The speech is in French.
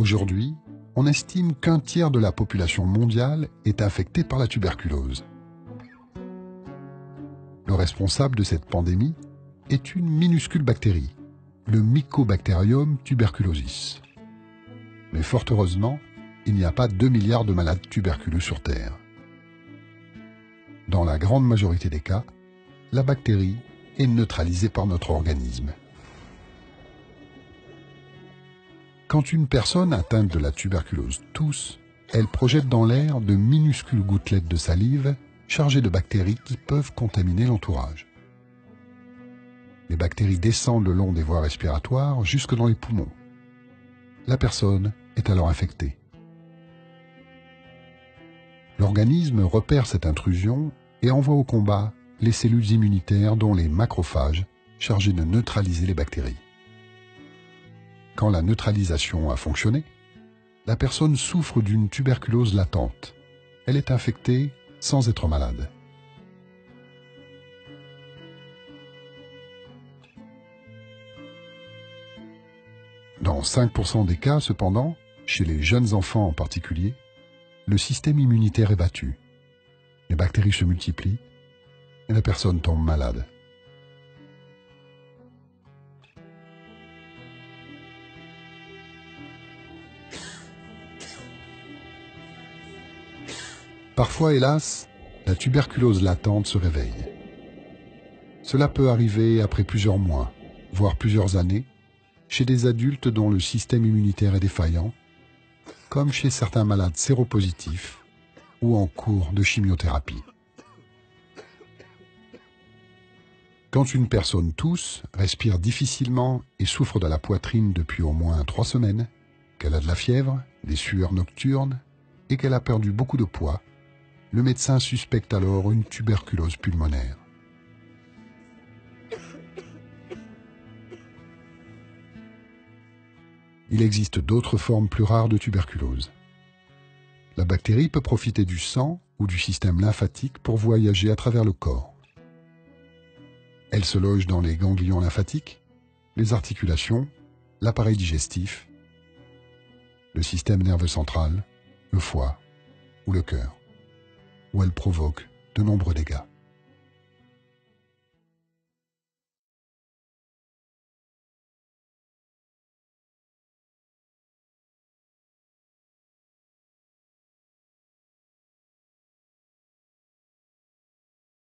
Aujourd'hui, on estime qu'un tiers de la population mondiale est infectée par la tuberculose. Le responsable de cette pandémie est une minuscule bactérie, le Mycobacterium tuberculosis. Mais fort heureusement, il n'y a pas 2 milliards de malades tuberculeux sur Terre. Dans la grande majorité des cas, la bactérie est neutralisée par notre organisme. Quand une personne atteinte de la tuberculose tousse, elle projette dans l'air de minuscules gouttelettes de salive chargées de bactéries qui peuvent contaminer l'entourage. Les bactéries descendent le long des voies respiratoires jusque dans les poumons. La personne est alors infectée. L'organisme repère cette intrusion et envoie au combat les cellules immunitaires dont les macrophages chargés de neutraliser les bactéries. Quand la neutralisation a fonctionné, la personne souffre d'une tuberculose latente. Elle est infectée sans être malade. Dans 5% des cas, cependant, chez les jeunes enfants en particulier, le système immunitaire est battu. Les bactéries se multiplient et la personne tombe malade. Parfois, hélas, la tuberculose latente se réveille. Cela peut arriver après plusieurs mois, voire plusieurs années, chez des adultes dont le système immunitaire est défaillant, comme chez certains malades séropositifs ou en cours de chimiothérapie. Quand une personne tousse, respire difficilement et souffre de la poitrine depuis au moins 3 semaines, qu'elle a de la fièvre, des sueurs nocturnes et qu'elle a perdu beaucoup de poids, le médecin suspecte alors une tuberculose pulmonaire. Il existe d'autres formes plus rares de tuberculose. La bactérie peut profiter du sang ou du système lymphatique pour voyager à travers le corps. Elle se loge dans les ganglions lymphatiques, les articulations, l'appareil digestif, le système nerveux central, le foie ou le cœur, où elle provoque de nombreux dégâts.